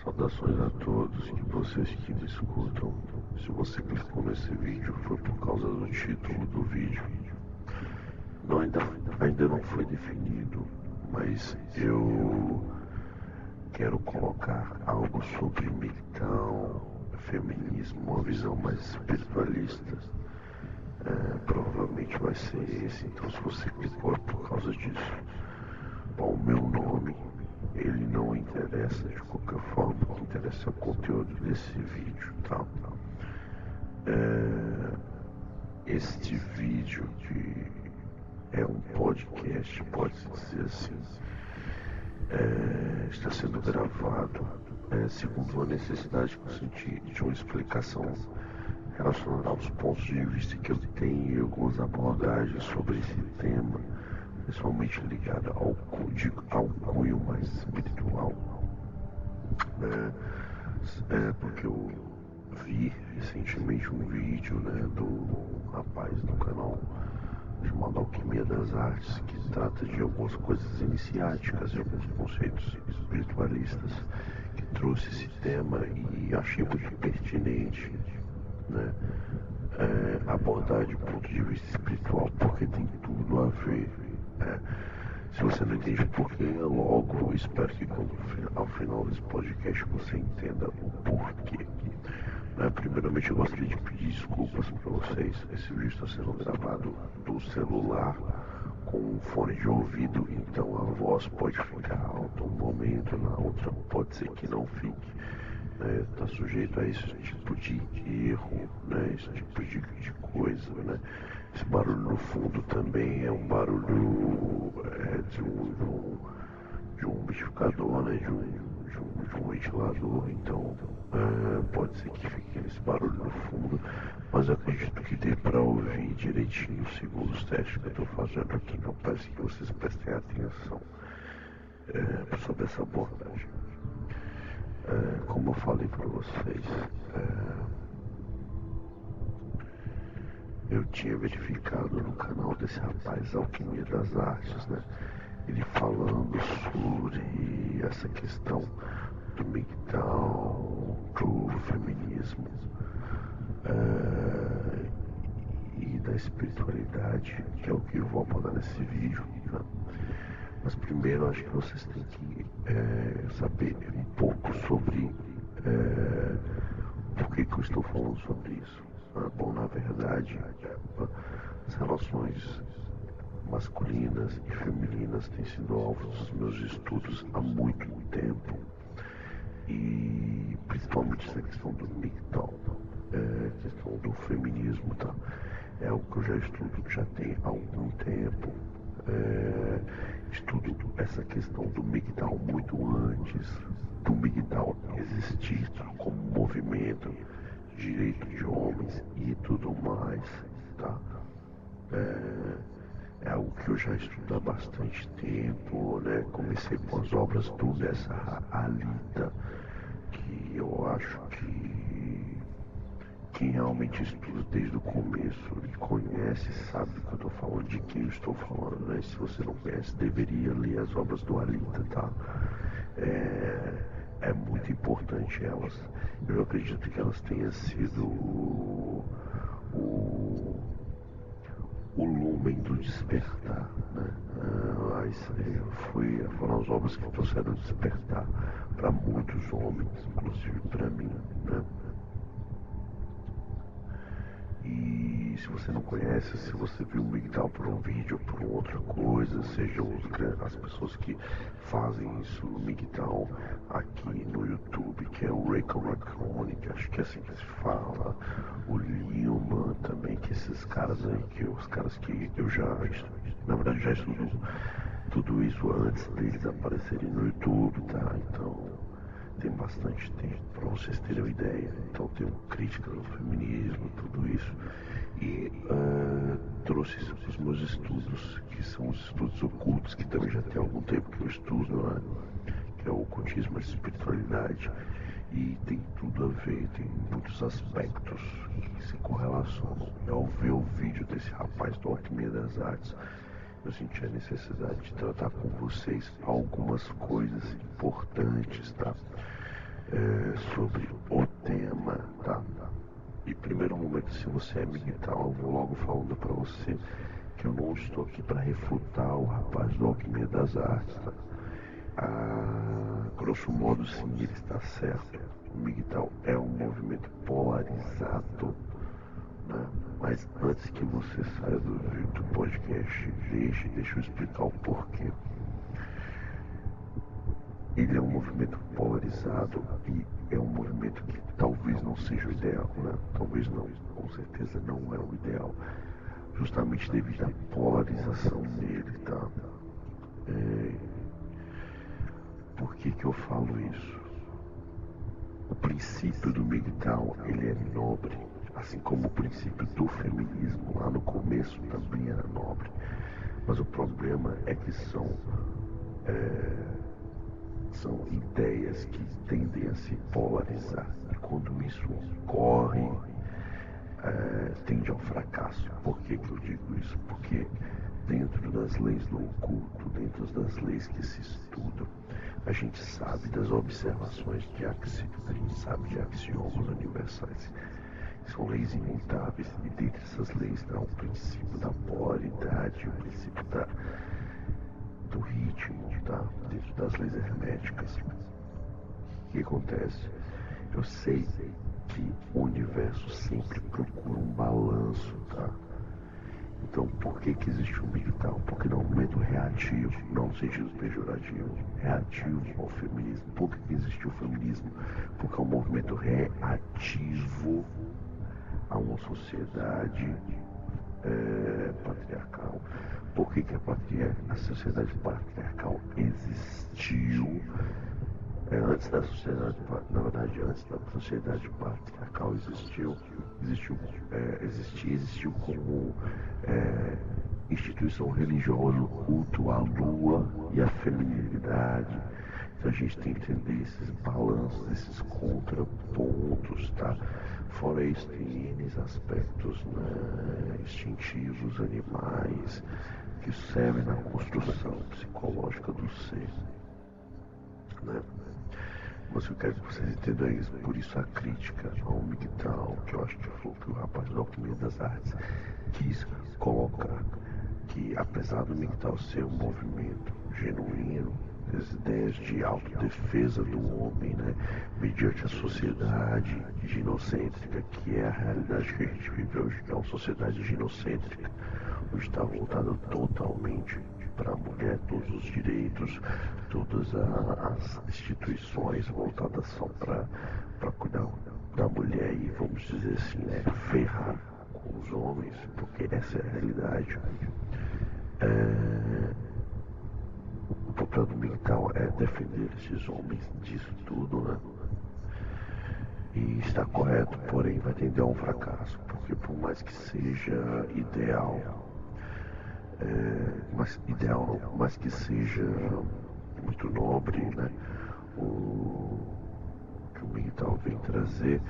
Saudações a todos e vocês que me escutam. Se você clicou nesse vídeo foi por causa do título do vídeo. Ainda não foi definido, mas eu quero colocar algo sobre MGTOW, feminismo, uma visão mais espiritualista. Provavelmente vai ser esse, então se você clicou é por causa disso. Bom, o meu nome, ele não interessa de qualquer forma, o que interessa é o conteúdo desse vídeo, tá? Este vídeo que é um podcast, pode-se dizer assim, está sendo gravado segundo a necessidade que eu senti de uma explicação relacionada aos pontos de vista que eu tenho e algumas abordagens sobre esse tema, principalmente ligada ao cunho mais espiritual, porque eu vi recentemente um vídeo do rapaz do canal chamado Alquimia das Artes, que trata de algumas coisas iniciáticas e alguns conceitos espiritualistas, que trouxe esse tema e achei muito pertinente, né? Abordar de ponto de vista espiritual, porque tem tudo a ver. Se você não entende porquê, logo espero que ao final desse podcast você entenda o porquê. Primeiramente eu gostaria de pedir desculpas para vocês. Esse vídeo está sendo gravado do celular com um fone de ouvido, então a voz pode ficar alta um momento, na outra pode ser que não fique. Está sujeito a esse tipo de erro, esse tipo de coisa, Esse barulho no fundo também é um barulho de um umidificador, de um ventilador, então pode ser que fique esse barulho no fundo, mas eu acredito que dê para ouvir direitinho segundo os testes que eu estou fazendo aqui, então peço que vocês prestem atenção sobre essa abordagem. Como eu falei para vocês, eu tinha verificado no canal desse rapaz Alquimia das Artes, ele falando sobre essa questão do MGTOW, do feminismo e da espiritualidade, que é o que eu vou abordar nesse vídeo, Mas primeiro acho que vocês têm que saber um pouco sobre por que eu estou falando sobre isso. Bom, na verdade, as relações masculinas e femininas têm sido alvo dos meus estudos há muito tempo, e principalmente essa questão do MGTOW, questão do feminismo, tá? É algo que eu já estudo já tem algum tempo. Estudo essa questão do MGTOW muito antes do MGTOW existir como movimento de direito de homens e tudo mais, tá? É algo que eu já estudo há bastante tempo, Comecei com as obras do Nessa Alita, que eu acho que quem realmente estuda desde o começo e conhece, sabe do que eu estou falando, de quem eu estou falando, Se você não conhece, deveria ler as obras do Alita, tá? É muito importante elas. Eu acredito que elas tenham sido o lumen do despertar, foram as obras que trouxeram despertar para muitos homens, inclusive para mim, E se você não conhece, se você viu o MGTOW por um vídeo ou por outra coisa, sejam as pessoas que fazem isso, o MGTOW aqui no YouTube, que é o Raycon Raccoon, que acho que é assim que se fala, o Lilman também, que esses caras aí, os caras que eu na verdade já estudo tudo isso antes deles aparecerem no YouTube, tá? Então tem bastante tempo para vocês terem uma ideia. Então tenho críticas ao feminismo, tudo isso, e trouxe os meus estudos, que são os estudos ocultos, que também já tem algum tempo que eu estudo, que é o ocultismo e a espiritualidade, e tem tudo a ver, tem muitos aspectos que se correlacionam. E ao ver o vídeo desse rapaz do Alquimia das Artes, eu senti a necessidade de tratar com vocês algumas coisas importantes, tá? sobre o tema, tá? E primeiro momento, se você é militar, eu vou logo falando para você que eu não estou aqui para refutar o rapaz do Alquimia das Artes, tá? Grosso modo, sim, ele está certo. O MGTOW é um movimento polarizado, né? Mas antes que você saia do podcast, deixa eu explicar o porquê. Ele é um movimento polarizado e é um movimento que talvez não seja o ideal, né? Talvez não, com certeza não é o ideal, justamente devido à polarização dele, tá? Por que eu falo isso? O princípio do MGTOW, ele é nobre, assim como o princípio do feminismo lá no começo também era nobre. Mas o problema é que são ideias que tendem a se polarizar. E quando isso ocorre, tende ao fracasso. Por que eu digo isso? Porque dentro das leis do oculto, dentro das leis que se estudam, a gente sabe das observações a gente sabe de axiomas universais. São leis imutáveis e dentre essas leis está o princípio da polaridade, o princípio do ritmo, tá? Dentro das leis herméticas. O que acontece? Eu sei que o universo sempre procura um balanço, tá? Então, por que existe o MGTOW? Porque no momento reativo, não no sentido pejorativo, reativo ao feminismo. Por que existe o feminismo? Porque é um movimento reativo a uma sociedade patriarcal. Por que a sociedade patriarcal existiu? Antes da sociedade, na verdade, antes da sociedade patriarcal existiu como instituição religiosa o culto à lua e à feminilidade. Então a gente tem que entender esses balanços, esses contrapontos, tá? Fora isso, tem N aspectos, né, instintivos, animais, que servem na construção psicológica do ser, né? Mas eu quero que vocês entendam isso. Por isso a crítica ao MGTOW, que eu acho que foi o que o rapaz da Alquimia das Artes quis colocar, que apesar do MGTOW ser um movimento genuíno, as ideias de autodefesa do homem, né, mediante a sociedade ginocêntrica, que é a realidade que a gente vive hoje, que é uma sociedade ginocêntrica, onde está voltada totalmente para a mulher, todos os direitos, todas as instituições voltadas só para cuidar da mulher e, vamos dizer assim, né, ferrar com os homens, porque essa é a realidade. O papel do MGTOW é defender esses homens disso tudo, né? E está correto, porém vai tender a um fracasso, porque por mais que seja ideal, mas que seja muito nobre, né? O que o MGTOW vem trazer,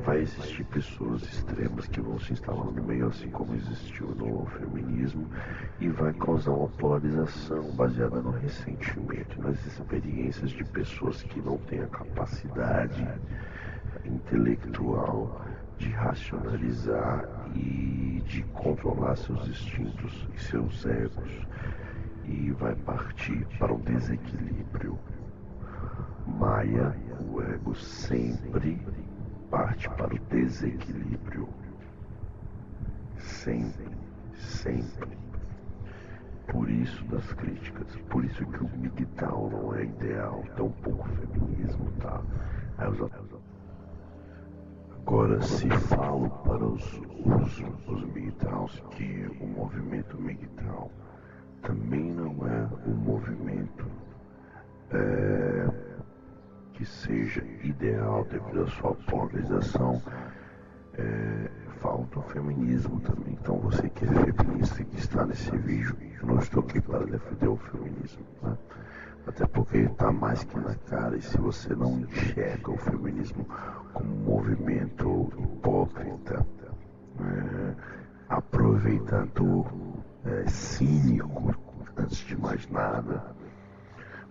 vai existir pessoas extremas que vão se instalar no meio, assim como existiu no feminismo, e vai causar uma polarização baseada no ressentimento, nas experiências de pessoas que não têm a capacidade intelectual de racionalizar e de controlar seus instintos e seus egos, e vai partir para um desequilíbrio. Maia, o ego sempre parte para o desequilíbrio. Sempre, sempre. Por isso das críticas, por isso que o MGTOW não é ideal, tampouco o feminismo, tá? Agora, se falo para os MGTOWs que o movimento MGTOW também não é um movimento que seja ideal devido à sua polarização, falo do feminismo também. Então, você que é feminista e que está nesse vídeo, eu não estou aqui para defender o feminismo, né? Até porque está mais que na cara, e se você não enxerga o feminismo como um movimento hipócrita, aproveitador, cínico, antes de mais nada,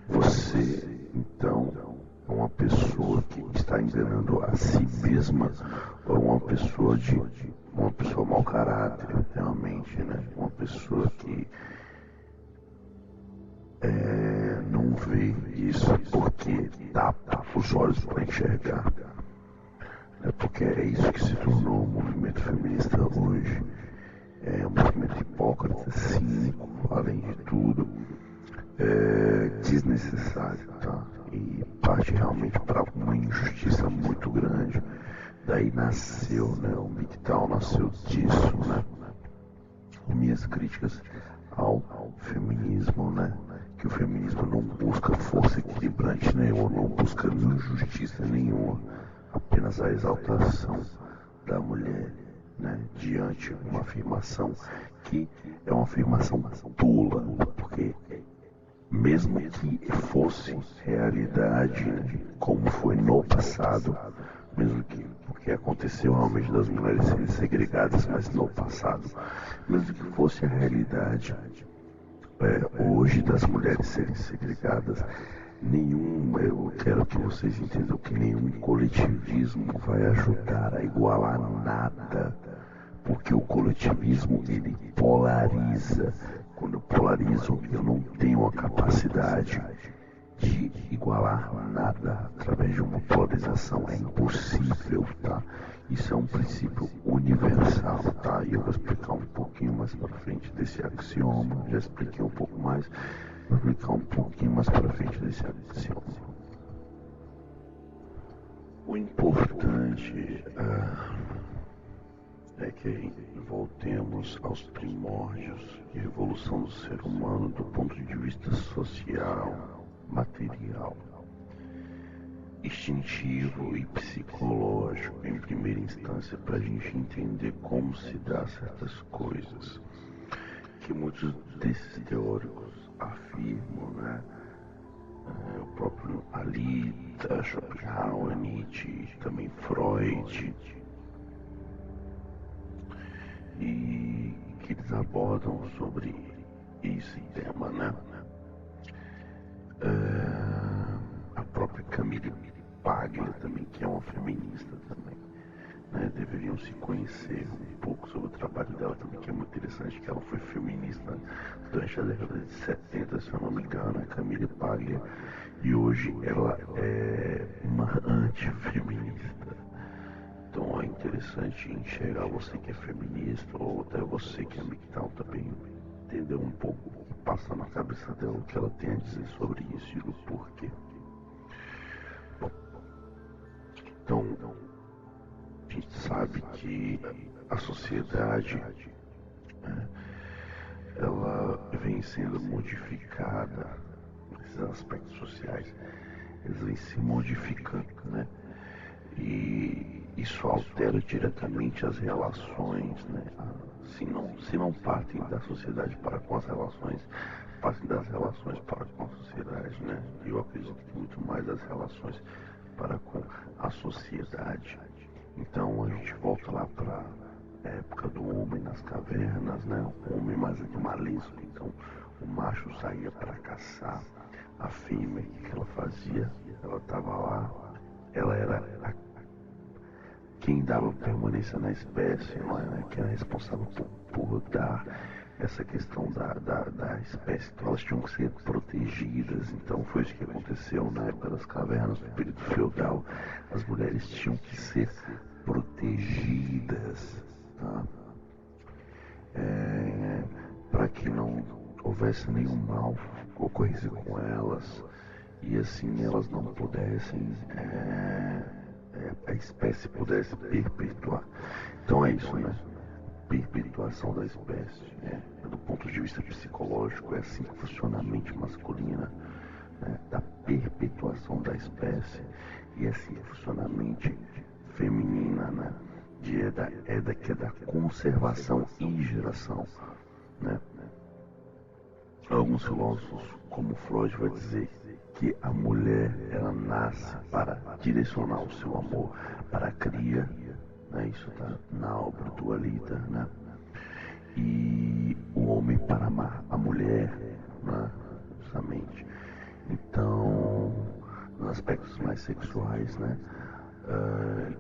você então é uma pessoa enganando a si mesma ou uma pessoa mau caráter, realmente, né? Uma pessoa que não vê isso porque tapa os olhos para enxergar. Porque é isso que se tornou o movimento feminista hoje. É um movimento hipócrita, cínico, além de tudo, desnecessário, tá? E parte realmente para uma injustiça muito grande. Daí nasceu, né? O MGTOW nasceu disso, né? Minhas críticas ao feminismo, né? Que o feminismo não busca força equilibrante nenhuma, não busca injustiça nenhuma, apenas a exaltação da mulher, né? Diante de uma afirmação que é uma afirmação tula, porque mesmo que fosse realidade, né? Como foi no passado, mesmo que porque aconteceu realmente das mulheres serem segregadas, mas no passado, mesmo que fosse a realidade hoje das mulheres serem segregadas, eu quero que vocês entendam que nenhum coletivismo vai ajudar a igualar nada, porque o coletivismo ele polariza. Quando eu polarizo, eu não tenho a capacidade de igualar nada através de uma polarização, é impossível, tá? Isso é um princípio universal, tá? E eu vou explicar um pouquinho mais para frente desse axioma, já expliquei um pouco mais, vou explicar um pouquinho mais para frente desse axioma. O importante é que voltemos aos primórdios e evolução do ser humano do ponto de vista social, material, instintivo e psicológico em primeira instância, para a gente entender como se dá certas coisas que muitos desses teóricos afirmam, né? O próprio Alita, Schopenhauer, Nietzsche, também Freud, e que eles abordam sobre esse tema, né? A própria Camille Paglia também, que é uma feminista também, né? Deveriam se conhecer um pouco sobre o trabalho dela também, que é muito interessante, que ela foi feminista durante a década de 70, se eu não me engano, a Camille Paglia, e hoje ela é uma antifeminista. Então é interessante enxergar você que é feminista, ou até você que é MGTOW também, entender um pouco o que passa na cabeça dela, o que ela tem a dizer sobre isso e o porquê. Bom, então, a gente sabe que a sociedade, ela vem sendo modificada, esses aspectos sociais, eles vêm se modificando, né? E isso altera diretamente as relações, né? Se não partem da sociedade para com as relações, partem das relações para com a sociedade, né? E eu acredito que muito mais das relações para com a sociedade. Então a gente volta lá para a época do homem nas cavernas, né? O homem mais animalesco. Então o macho saía para caçar, a fêmea, o que ela fazia? Ela estava lá, ela era quem dava permanência na espécie, não é, né? Quem era responsável por dar essa questão da espécie. Então elas tinham que ser protegidas. Então foi isso que aconteceu na época das cavernas, no período feudal. As mulheres tinham que ser protegidas, tá? Para que não houvesse nenhum mal ocorresse com elas, e assim elas não pudessem, a espécie pudesse perpetuar. Então é isso, né? Perpetuação da espécie, né? Do ponto de vista psicológico, é assim que funciona a mente masculina, né? Da perpetuação da espécie, e é assim que funciona a mente feminina, né? Que é da conservação e geração, né? Alguns filósofos, como Freud, vai dizer que a mulher ela nasce para direcionar o seu amor para a cria, né? Isso está na obra do Alita, né? E o homem para amar a mulher, né? Justamente. Então, nos aspectos mais sexuais, né?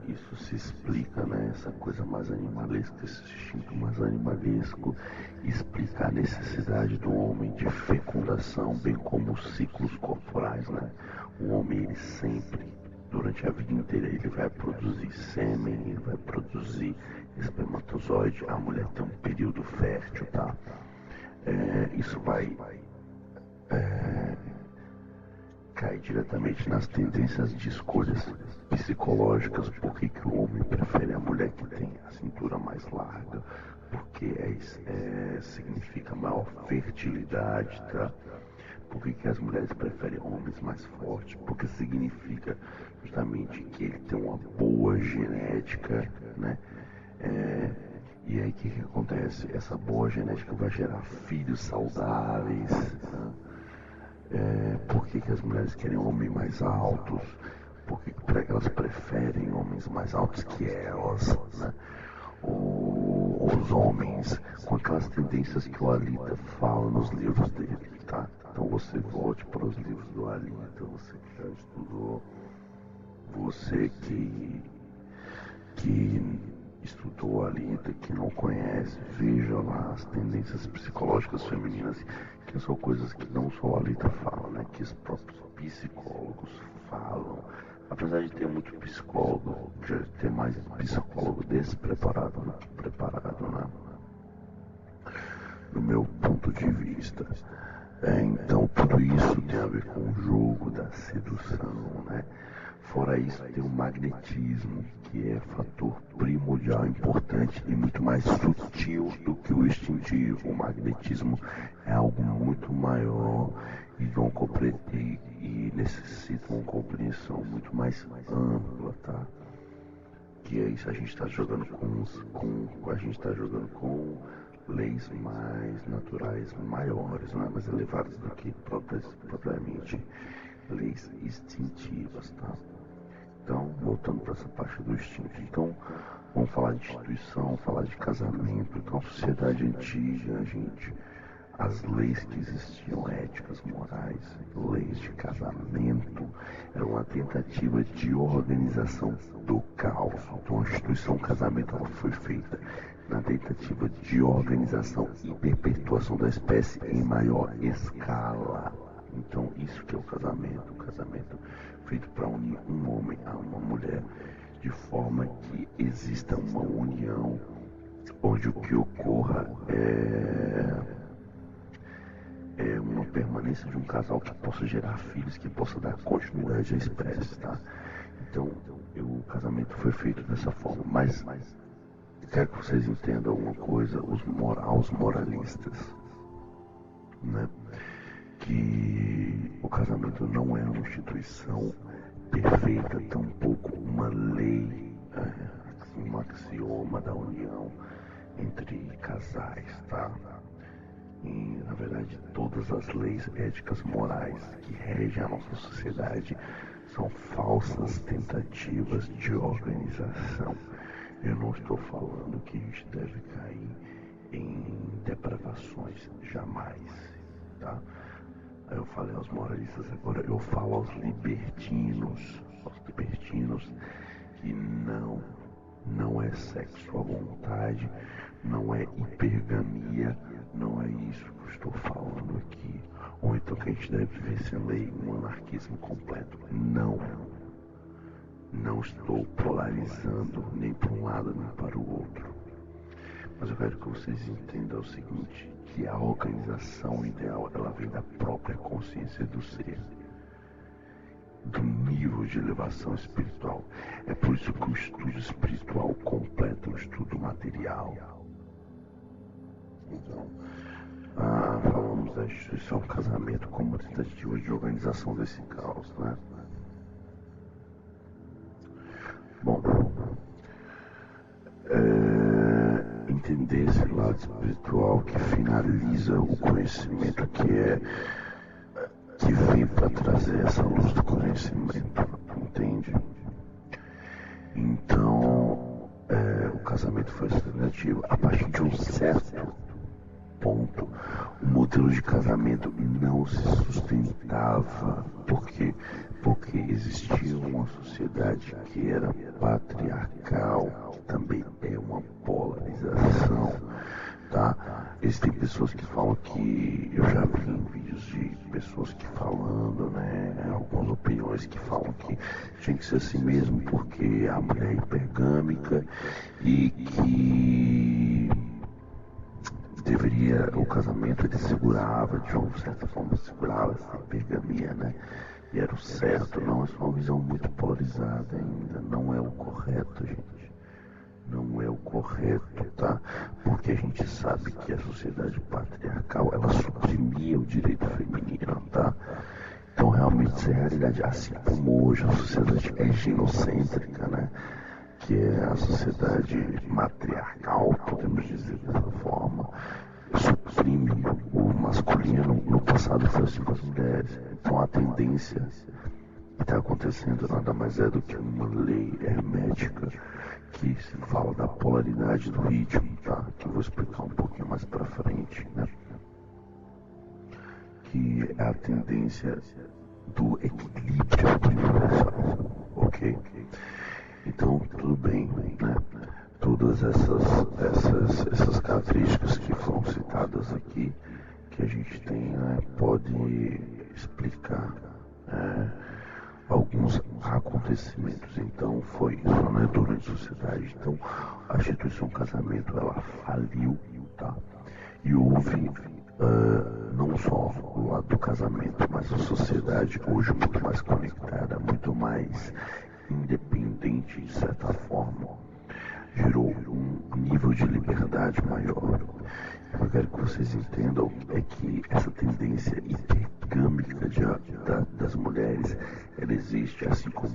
Isso se explica, né, essa coisa mais animalesca, esse instinto mais animalesco, explica a necessidade do homem de fecundação, bem como os ciclos corporais, né? O homem, ele sempre, durante a vida inteira, ele vai produzir sêmen, ele vai produzir espermatozoide, a mulher tem um período fértil, tá? Isso vai cair diretamente nas tendências de escolhas psicológicas. Por que o homem prefere a mulher que tem a cintura mais larga? Porque significa maior fertilidade, tá? Por que as mulheres preferem homens mais fortes? Porque significa justamente que ele tem uma boa genética, né? E aí o que acontece? Essa boa genética vai gerar filhos saudáveis, né? Por que as mulheres querem homens mais altos? Porque elas preferem homens mais altos que elas, né? Os homens com aquelas tendências que o Alita fala nos livros dele, tá? Então você volte para os livros do Alita, você que já estudou, você que estudou Alita, que não conhece, veja lá as tendências psicológicas femininas, que são coisas que não só a Alita fala, né? Que os próprios psicólogos falam. Apesar de ter muito psicólogo, de ter mais psicólogo despreparado do que preparado, né? No meu ponto de vista. Então tudo isso tem a ver com o jogo da sedução, né? Fora isso, tem o magnetismo, que é fator primordial, importante e muito mais sutil do que o instintivo. O magnetismo é algo muito maior e necessita uma compreensão muito mais ampla, tá? Que é isso, a gente está jogando com leis mais naturais, maiores, não é? Mais elevadas do que propriamente leis instintivas, tá? Então, voltando para essa parte do instinto. Então, vamos falar de instituição, falar de casamento. Então, a sociedade antiga, gente, as leis que existiam, éticas, morais, leis de casamento, era uma tentativa de organização do caos. Então, a instituição casamento ela foi feita na tentativa de organização e perpetuação da espécie em maior escala. Então, isso que é o casamento feito para unir um homem a uma mulher, de forma que exista uma união onde o que ocorra é uma permanência de um casal que possa gerar filhos, que possa dar continuidade à espécie, tá? Então, o casamento foi feito dessa forma, mas quero que vocês entendam uma coisa, os moralistas, né? Que o casamento não é uma instituição perfeita, tampouco uma lei, um axioma da união entre casais, tá? E, na verdade, todas as leis éticas morais que regem a nossa sociedade são falsas tentativas de organização. Eu não estou falando que a gente deve cair em depravações, jamais, tá? Eu falei aos moralistas, agora eu falo aos libertinos que não é sexo à vontade, não é hipergamia, não é isso que eu estou falando aqui. Ou então que a gente deve viver sem lei, um anarquismo completo. Não estou polarizando nem para um lado nem para o outro. Mas eu quero que vocês entendam o seguinte, que a organização ideal, ela vem da própria consciência do ser, do nível de elevação espiritual. É por isso que o estudo espiritual completa o estudo material. Então, falamos da instituição casamento como tentativa de organização desse caos, né? Bom, entender esse lado espiritual que finaliza o conhecimento, que vem para trazer essa luz do conhecimento, entende? Então, o casamento foi alternativo. A partir de um certo ponto, o modelo de casamento não se sustentava, porque existia uma sociedade que era patriarcal, que também é uma polarização, tá? Existem pessoas que falam que, eu já vi em vídeos de pessoas que falando, né, algumas opiniões que falam que tinha que ser assim mesmo porque a mulher é hipergâmica e que o casamento ele segurava, de uma certa forma segurava essa hipergamia, né? E era o certo. Não, essa é uma visão muito polarizada ainda, não é o correto, gente. Não é o correto, tá? Porque a gente sabe que a sociedade patriarcal, ela suprimia o direito feminino, tá? Então realmente isso é realidade, assim como hoje a sociedade é genocêntrica, né? Que é a sociedade matriarcal, podemos dizer dessa forma, suprime o masculino. No passado foi assim com as mulheres. Então a tendência que está acontecendo nada mais é do que uma lei hermética que se fala da polaridade do ritmo, tá? Que eu vou explicar um pouquinho mais pra frente, né? Que é a tendência do equilíbrio universal, ok? Então, tudo bem, né? Todas essas características que foram citadas aqui, que a gente tem, né, pode explicar alguns acontecimentos. Então, foi isso, né, durante a sociedade. Então, a instituição casamento, ela faliu, tá? E houve não só o lado do casamento, mas a sociedade hoje muito mais conectada, muito mais independente, de certa forma, gerou um nível de liberdade maior. O que eu quero que vocês entendam é que essa tendência hipergâmica das mulheres, ela existe assim como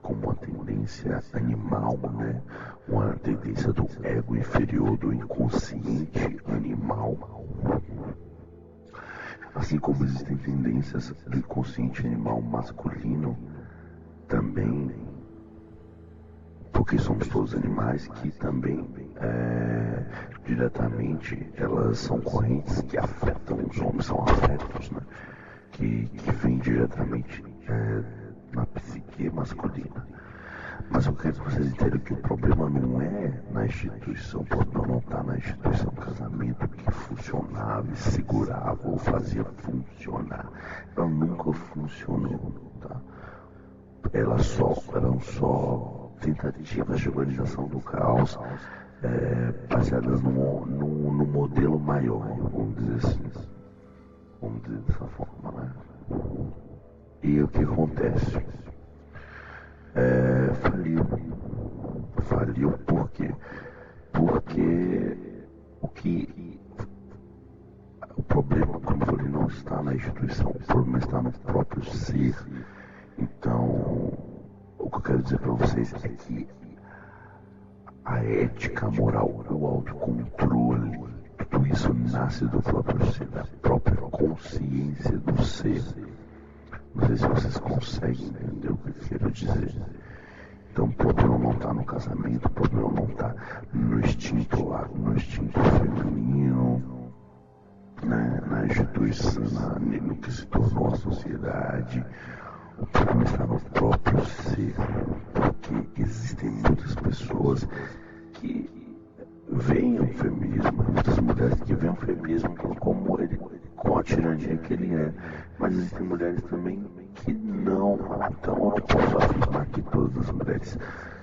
uma tendência animal, né? Uma tendência do ego inferior, do inconsciente animal. Assim como existem tendências do inconsciente animal masculino, também, porque somos todos animais que também diretamente elas são correntes que afetam os homens, são afetos, né? Que vêm diretamente na psique masculina. Mas eu quero que vocês entendam que o problema não é na instituição, o problema não está na instituição casamento que funcionava e segurava ou fazia funcionar. Ela nunca funcionou, tá? Eram só tentativas de organização do caos baseadas num modelo maior, vamos dizer assim. Vamos dizer dessa forma, né? E o que acontece? Faliu por quê? Porque o problema, como eu falei, não está na instituição, o problema está no próprio ser. Então, o que eu quero dizer para vocês é que a ética, a moral, o autocontrole, tudo isso nasce do próprio ser, da própria consciência do ser. Não sei se vocês conseguem entender o que eu quero dizer. Então, o problema não está no casamento, o problema não está no instinto lá, no instinto feminino, né, na instituição, no que se tornou a sociedade. O problema está no próprio ser, porque existem muitas pessoas que veem o feminismo, muitas mulheres que veem o feminismo como ele, com a tirania que ele é, mas existem mulheres também que não. Então eu não posso afirmar que todas as mulheres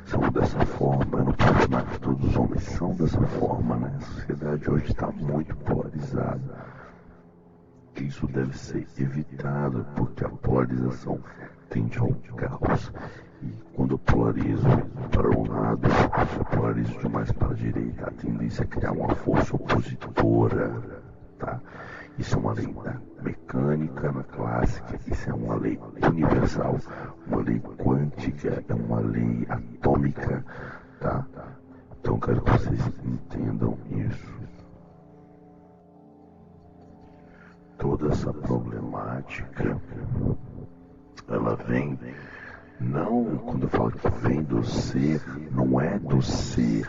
são dessa forma, eu não posso afirmar que todos os homens são dessa forma, né? A sociedade hoje está muito polarizada. Isso deve ser evitado, porque a polarização tende ao caos. E quando eu polarizo para um lado, se eu polarizo demais para a direita, a tendência é criar uma força opositora, tá? Isso é uma lei da mecânica, na clássica, isso é uma lei universal, uma lei quântica, é uma lei atômica, tá? Então eu quero que vocês entendam isso. Toda essa problemática, ela vem, não, quando eu falo que vem do ser, não é do ser,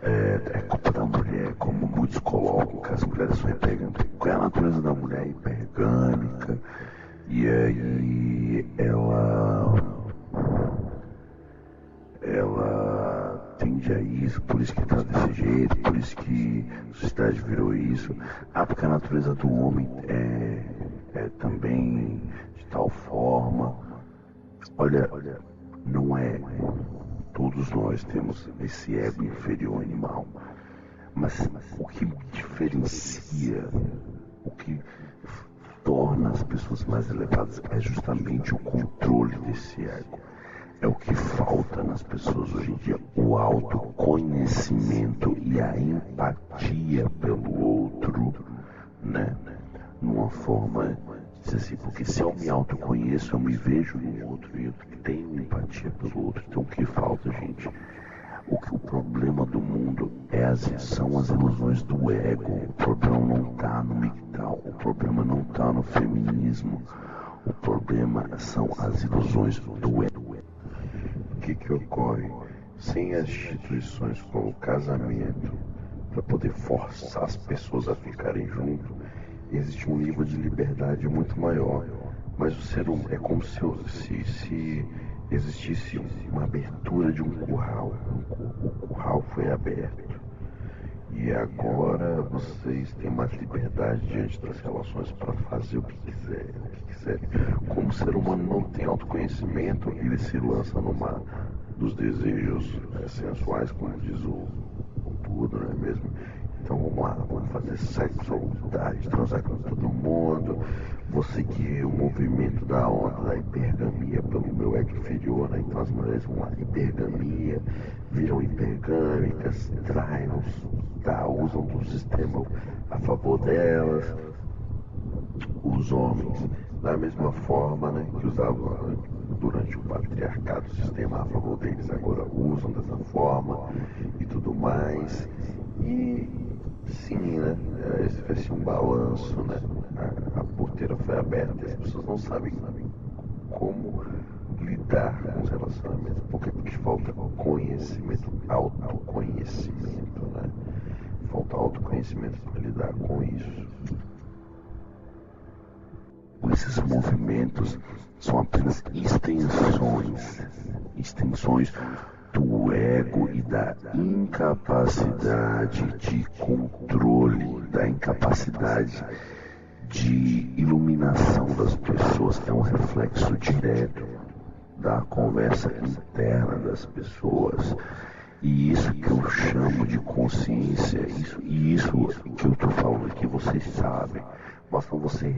é culpa da mulher, como muitos colocam, que as mulheres são hipergâmicas. Qual é a natureza da mulher? Hipergâmica, e aí ela isso, por isso que tá desse jeito, por isso que a sociedade virou isso. Ah, porque a natureza do homem é também de tal forma. Olha, não é. Todos nós temos esse ego inferior animal. Mas o que diferencia, o que torna as pessoas mais elevadas é justamente o controle desse ego. É o que falta nas pessoas hoje em dia, o autoconhecimento e a empatia pelo outro, né? Numa forma de dizer assim, porque se eu me autoconheço, eu me vejo no outro e eu tenho empatia pelo outro. Então o que falta, gente? O problema do mundo são as ilusões do ego. O problema não está no MGTOW, o problema não está no feminismo, o problema são as ilusões do ego. O que ocorre? Sem as instituições como o casamento, para poder forçar as pessoas a ficarem juntos, existe um nível de liberdade muito maior. Mas o ser humano é como se existisse uma abertura de um curral. O curral foi aberto. E agora vocês têm mais liberdade diante das relações para fazer o que quiserem. Como o ser humano não tem autoconhecimento, ele se lança no mar dos desejos sensuais, como diz o Buda, não é mesmo? Então vamos lá, vamos fazer sexo à vontade, transar com todo mundo. Vou seguir o movimento da onda da hipergamia pelo meu ego inferior, né? Então as mulheres vão lá, hipergamia, viram hipergâmicas, traem, usam do sistema a favor delas. Os homens, da mesma forma, né, que usavam durante o patriarcado o sistema a favor deles, agora usam dessa forma e tudo mais. E sim, né? Esse vai ser um balanço, né? A porteira foi aberta e as pessoas não sabem como lidar com os relacionamentos. Por quê? Porque falta conhecimento, autoconhecimento, né? Falta autoconhecimento para lidar com isso. Esses movimentos são apenas extensões do ego e da incapacidade de controle, da incapacidade de iluminação das pessoas. É um reflexo direto da conversa interna das pessoas. E isso que eu chamo de consciência, isso que eu estou falando aqui, vocês sabem. Basta vocês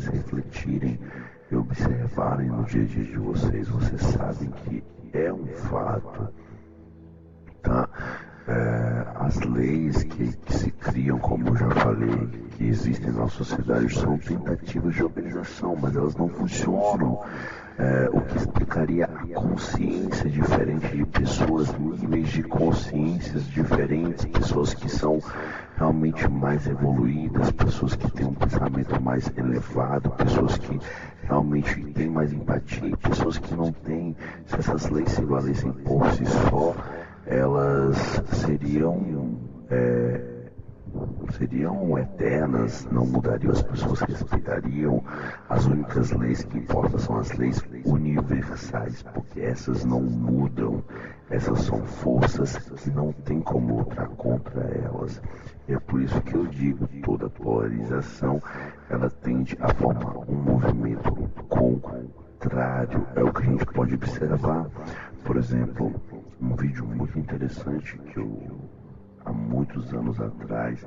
refletirem e observarem no dia a dia de vocês. Vocês sabem que é um fato, tá? As leis que se criam, como eu já falei, que existem na sociedade, são tentativas de organização, mas elas não funcionam. O que explicaria a consciência diferente de pessoas, níveis de consciências diferentes, pessoas que são realmente mais evoluídas, pessoas que têm um pensamento mais elevado, pessoas que realmente têm mais empatia, pessoas que não têm. Se essas leis se valessem por si só, elas seriam eternas, não mudariam, as pessoas respeitariam. As únicas leis que importam são as leis universais, porque essas não mudam, essas são forças que não tem como lutar contra elas. E é por isso que eu digo, toda polarização, ela tende a formar um movimento contrário. É o que a gente pode observar. Por exemplo, um vídeo muito interessante que há muitos anos atrás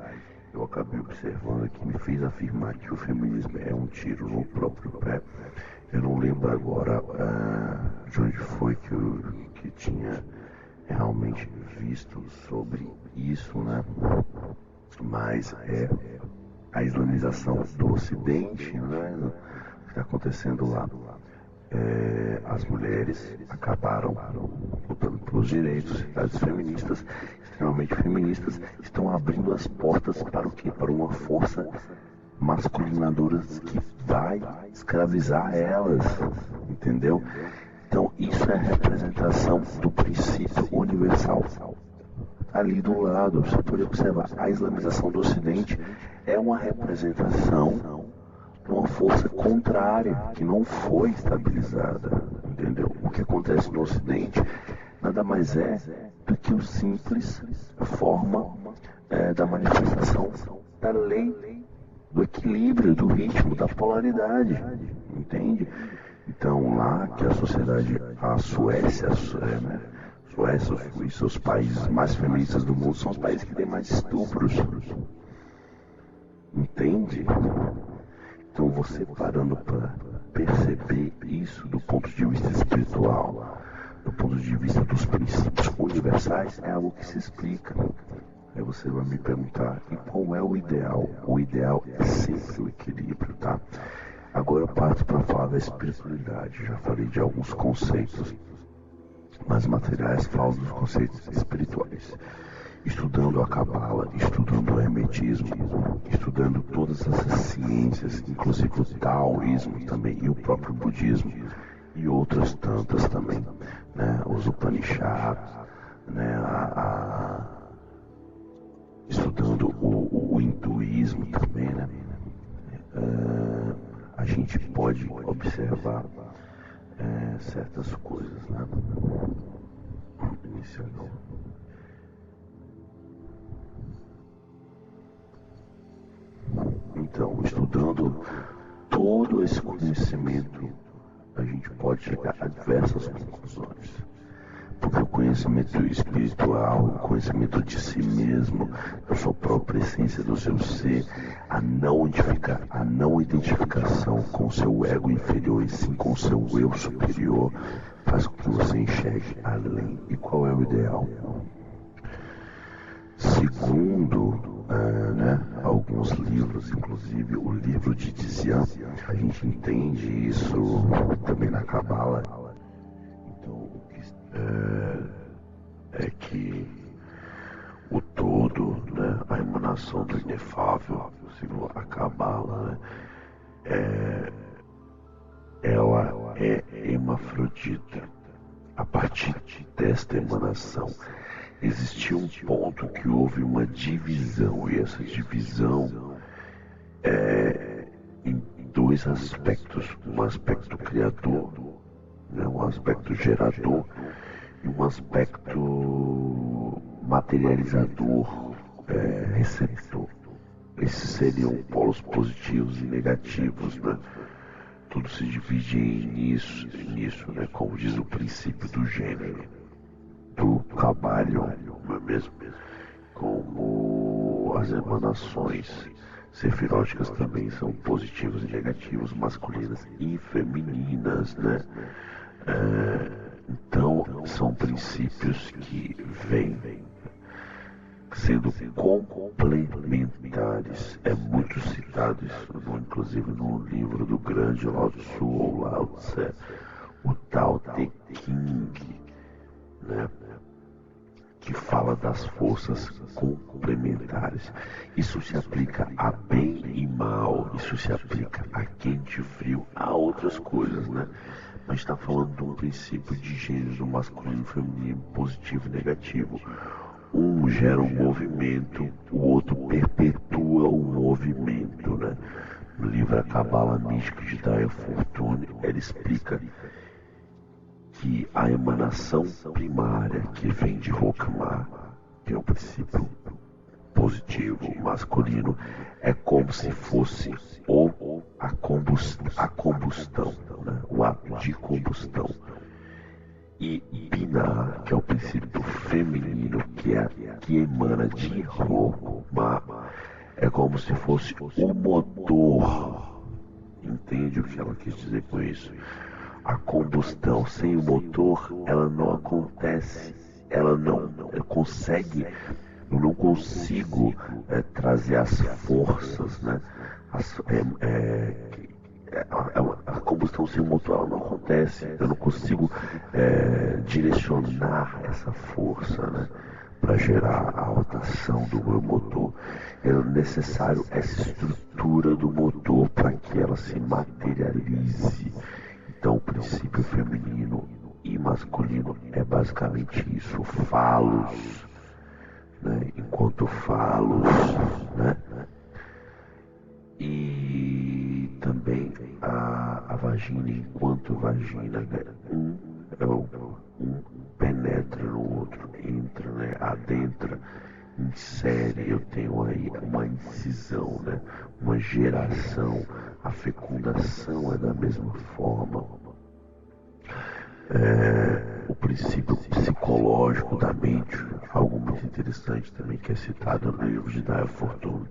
eu acabei observando, que me fez afirmar que o feminismo é um tiro no próprio pé. Eu não lembro agora de onde foi que tinha realmente visto sobre isso, né? Mas é a islamização do Ocidente, né? O que está acontecendo lá. As mulheres acabaram lutando pelos direitos. As feministas, extremamente feministas, estão abrindo as portas para o quê? Para uma força masculinadora que vai escravizar elas, entendeu? Então isso é a representação do princípio universal. Ali do lado, você pode observar, a islamização do Ocidente é uma representação de uma força contrária, que não foi estabilizada, entendeu? O que acontece no Ocidente nada mais é do que o simples forma da manifestação da lei, do equilíbrio, do ritmo, da polaridade, entende? Então lá que a sociedade, a Suécia, Suécia e seus países mais feministas do mundo são os países que têm mais estupros, entende? Então você parando para perceber isso do ponto de vista espiritual, do ponto de vista dos princípios universais, é algo que se explica. Aí você vai me perguntar, e qual é o ideal? O ideal é sempre o equilíbrio, tá? Agora eu parto para falar da espiritualidade. Já falei de alguns conceitos, mas materiais falam dos conceitos espirituais. Estudando a Cabala, estudando o Hermetismo, estudando todas essas ciências, inclusive o Taoísmo também, e o próprio Budismo, e outras tantas também, né? Os Upanishads, né? Estudando o hinduísmo também, né? A gente pode observar certas coisas, né? Então, estudando todo esse conhecimento, a gente pode chegar a diversas conclusões. Porque o conhecimento espiritual, o conhecimento de si mesmo, da sua própria essência, do seu ser, a não identificação com o seu ego inferior e sim com o seu eu superior, faz com que você enxergue além. E qual é o ideal? Segundo alguns livros, inclusive o livro de Dzian, a gente entende isso também na Cabala. Então, é que o todo, né, a emanação do inefável, segundo a Cabala, né, ela é hermafrodita. A partir desta emanação, existiu um ponto que houve uma divisão, e essa divisão é em dois aspectos: um aspecto criador, né, um aspecto gerador, e um aspecto materializador, receptor. Esses seriam polos positivos e negativos, né? Tudo se divide nisso, né? Como diz o princípio do gênero, do Kybalion, não é mesmo? Como as emanações sefiróticas também são positivas e negativas, masculinas e femininas, né? Então, são princípios que vêm sendo complementares. É muito citado isso, inclusive no livro do grande Lao Tzu, ou Lao Tse, o Tao Te Ching, né? Que fala das forças complementares. Isso se aplica a bem e mal, isso se aplica a quente e frio, a outras coisas, né? Mas está falando de um princípio de gênero masculino e feminino, positivo e negativo. Um gera um movimento, o outro perpetua o movimento, né? No livro A Cabala Mística de Daya Fortune, ela explica que a emanação primária que vem de Rokhmah, que é o princípio positivo masculino, é como se fosse a combustão, né? O ato de combustão. E Binah, que é o princípio feminino, que emana de Rokhmah, é como se fosse o motor. Entende o que ela quis dizer com isso? A combustão sem o motor, ela não acontece, ela não consegue, eu não consigo trazer as forças, né? A combustão sem o motor, ela não acontece, eu não consigo direcionar essa força, né, para gerar a rotação do meu motor. É necessário essa estrutura do motor para que ela se materialize. Então, o princípio feminino e masculino é basicamente isso: falos, né? Enquanto falos, né? E também a vagina enquanto vagina, né? Um penetra adentra em série, eu tenho aí uma incisão, né? Uma geração, a fecundação é da mesma forma. O princípio psicológico da mente, algo muito interessante também que é citado no livro de Daya Fortune,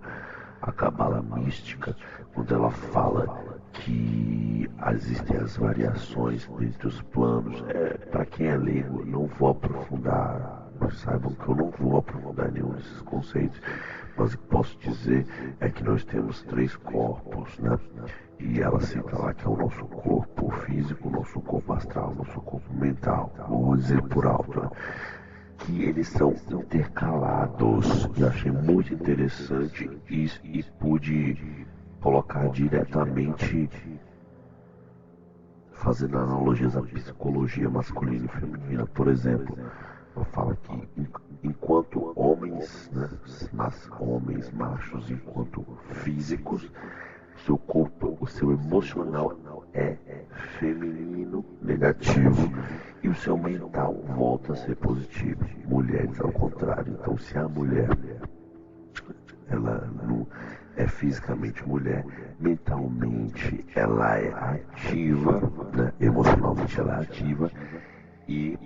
a Cabala Mística, quando ela fala que existem as variações entre os planos. Para quem é leigo, não vou aprofundar, saibam que eu não vou aprofundar nenhum desses conceitos, mas o que posso dizer é que nós temos 3 corpos, né? E ela cita lá que é o nosso corpo físico, o nosso corpo astral, o nosso corpo mental, vamos dizer por alto, né? Que eles são intercalados. Eu achei muito interessante isso e pude colocar diretamente, fazendo analogias à psicologia masculina e feminina. Por exemplo, eu falo que enquanto homens, né, homens machos, enquanto físicos, seu corpo, o seu emocional é feminino, negativo, e o seu mental volta a ser positivo. Mulheres ao contrário. Então, se a mulher ela não é fisicamente mulher, mentalmente ela é ativa, né? Emocionalmente ela é ativa e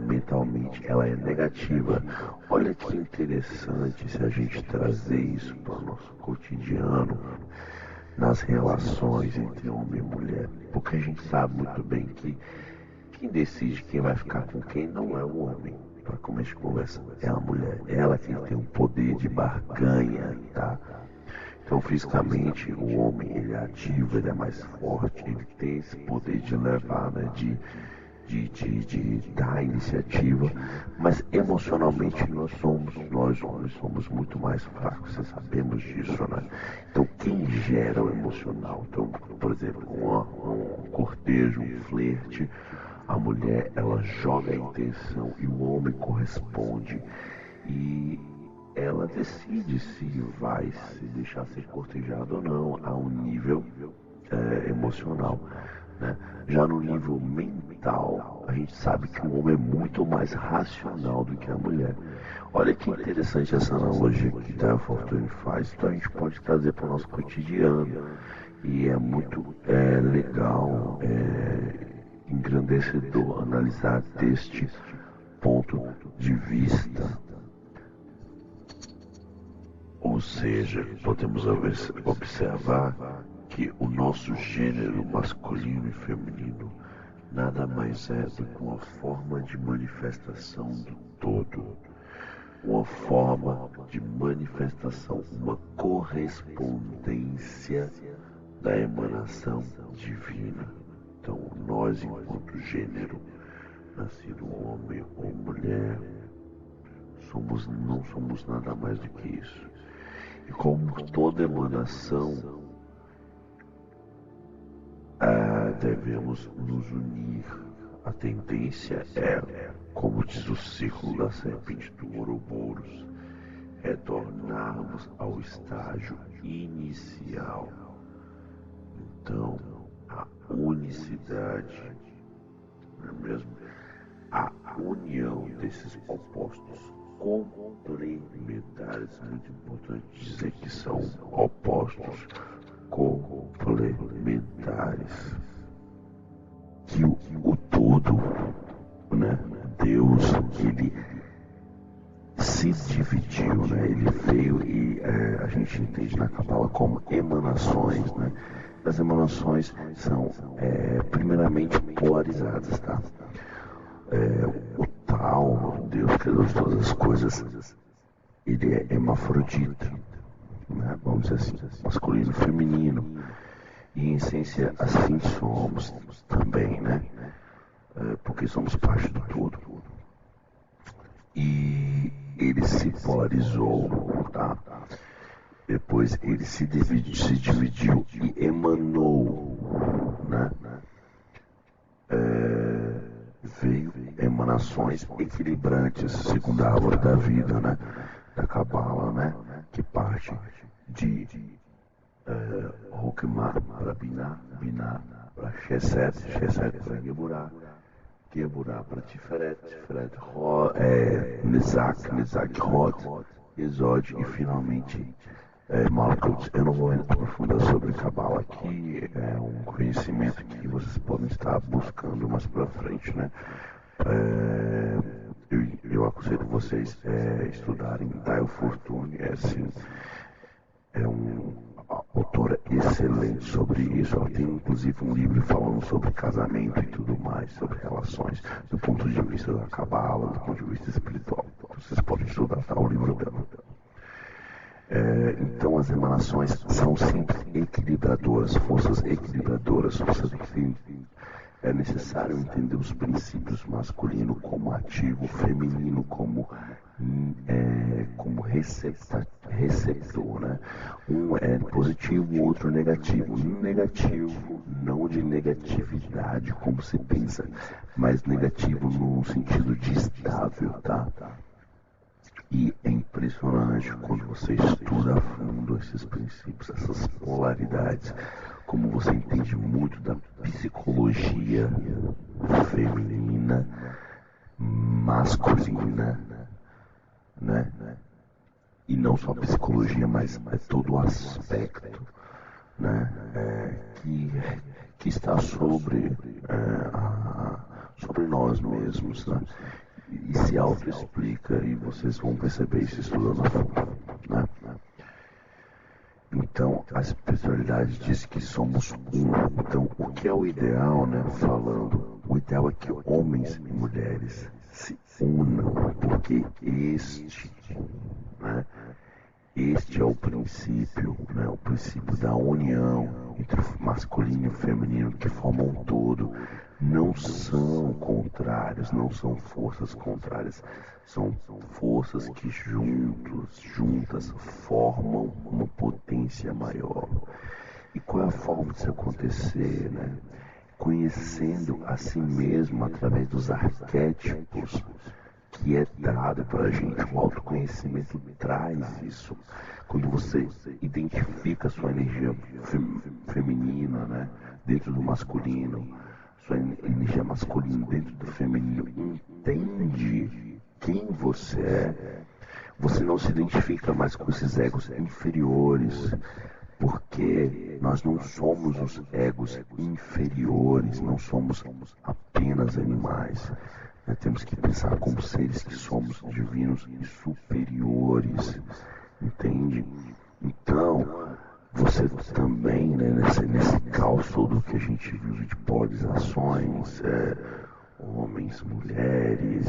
mentalmente ela é negativa. Olha que interessante se a gente trazer isso para o nosso cotidiano, nas relações entre homem e mulher, porque a gente sabe muito bem que quem decide quem vai ficar com quem não é o homem. Para começo de conversa, é a mulher. Ela quem tem um poder de barganha, tá? Então, fisicamente, o homem ele é ativo, ele é mais forte, ele tem esse poder de levar, né? De dar iniciativa, mas emocionalmente nós homens somos muito mais fracos, vocês sabemos disso, né? Então quem gera o emocional? Então, por exemplo, um cortejo, um flerte, a mulher ela joga a intenção e o homem corresponde e ela decide se vai se deixar ser cortejado ou não a um nível emocional. Né? Já no nível mental, a gente sabe que o homem é muito mais racional do que a mulher. Olha que interessante essa analogia que Daya Fortune faz, então a gente pode trazer para o nosso cotidiano. E é muito legal, engrandecedor analisar deste ponto de vista. Ou seja, podemos observar que o nosso gênero masculino e feminino nada mais é do que uma forma de manifestação do todo, uma forma de manifestação, uma correspondência da emanação divina. Então, nós, enquanto gênero, nascido homem ou mulher, não somos nada mais do que isso. E como toda emanação, devemos nos unir. A tendência como diz o círculo da serpente do Ouroboros, retornarmos ao estágio inicial. Então, a unicidade, não é mesmo? A união desses opostos complementares, muito importante dizer que são opostos complementares, que o todo, né? Deus, ele se dividiu, né? Ele veio e a gente entende na Cabala como emanações, né? As emanações são primeiramente polarizadas, tá? O tal, Deus criador de todas as coisas, ele é hermafrodita, né? Vamos dizer assim, masculino e feminino, e em essência assim somos também, né? Porque somos parte do todo. E ele se polarizou, tá? Depois ele se dividiu e emanou, né? Veio emanações equilibrantes, segundo a árvore da vida, né? Da Cabala, né? Que parte de Hokmah para Binah, Binah para Chesed, Chesed para Geburah, Geburah para Tiferet, Tiferet Nizak Hod, Exod e finalmente Malkut. Eu não vou aprofundar sobre Kabbalah aqui, é um conhecimento que vocês podem estar buscando mais pra frente, né? Eu aconselho vocês estudarem Dael Fortune, assim, é um autora excelente sobre isso. Ela tem inclusive um livro falando sobre casamento e tudo mais, sobre relações, do ponto de vista da Kabbalah, do ponto de vista espiritual. Vocês podem estudar, tá? O livro dela. Então as emanações são sempre equilibradoras, forças equilibradoras. É necessário entender os princípios masculino como ativo, feminino como receptor, né? Um é positivo, o outro negativo. Negativo, não de negatividade como se pensa, mas negativo no sentido de estável, tá? E é impressionante quando você estuda a fundo esses princípios, essas polaridades, como você entende muito da psicologia feminina, masculina, né? E não só a psicologia, mas todo o aspecto, né? Que está sobre nós mesmos, né? E se auto-explica, e vocês vão perceber isso estudando a fundo, né? Então, a espiritualidade diz que somos um. Então, o que é o ideal, né? Falando, o ideal é que homens e mulheres se unam, porque né? Este é o princípio, né? O princípio da união entre o masculino e o feminino que formam um todo. Não são contrários, não são forças contrárias, são forças que juntas formam uma potência maior. E qual é a forma disso acontecer, né? Conhecendo a si mesmo através dos arquétipos que é dado para a gente. O autoconhecimento traz isso. Quando você identifica a sua energia feminina, né, dentro do masculino, sua energia masculina dentro do feminino, entende quem você é, você não se identifica mais com esses egos inferiores, porque nós não somos os egos inferiores, não somos apenas animais. Temos que pensar como seres que somos divinos e superiores, entende? Então, você também, né, nesse caos todo que a gente vive de polarizações, homens, mulheres,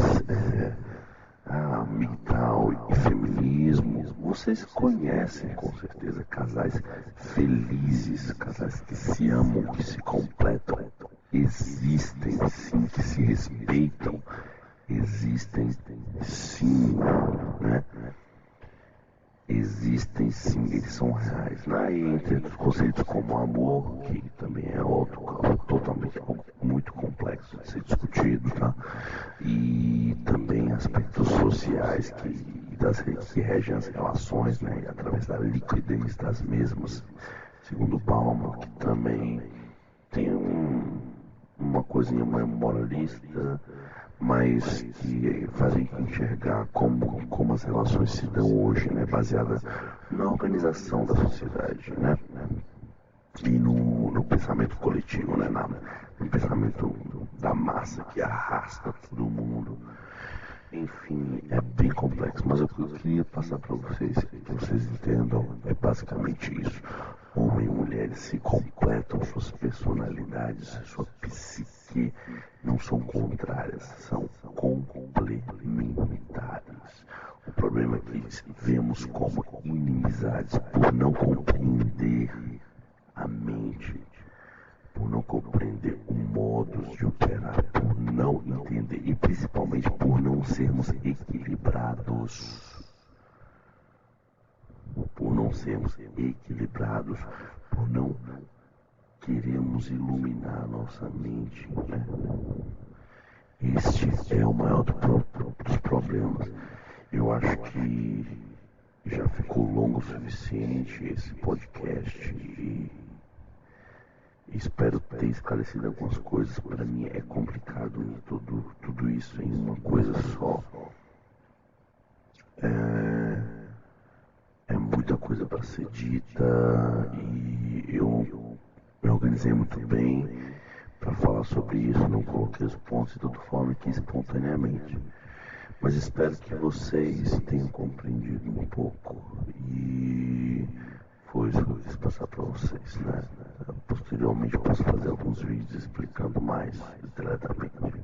migtal e feminismo, vocês conhecem com certeza casais felizes, casais que se amam, que se completam. Existem sim, que se respeitam, existem sim, né? Existem sim, eles são reais. Entre os conceitos como amor, que também é totalmente muito complexo de ser discutido, tá? E também aspectos sociais que regem as relações, né? Através da liquidez das mesmas, segundo Bauman, que também tem uma coisinha mais moralista, mas que fazem enxergar como as relações se dão hoje, né, baseada na organização da sociedade, né, e no pensamento coletivo, né, no pensamento da massa que arrasta todo mundo. Enfim, é bem complexo, mas o que eu queria passar para vocês, que vocês entendam, é basicamente isso. Homem e mulher se completam, suas personalidades, sua psique não são contrárias, são complementares. O problema é que vemos como inimizades por não compreender a mente, por não compreender o modus de operar, por não entender e principalmente por não sermos equilibrados. Por não sermos equilibrados, por não queremos iluminar nossa mente, né? Este é o maior dos problemas. Eu acho que já ficou longo o suficiente esse podcast e espero ter esclarecido algumas coisas. Para mim é complicado em todo só. É muita coisa para ser dita e eu me organizei muito bem para falar sobre isso, não coloquei os pontos de toda forma aqui espontaneamente. Mas espero que vocês tenham compreendido um pouco e foi isso que eu quis passar para vocês, né? Posteriormente eu posso fazer alguns vídeos explicando mais detalhadamente.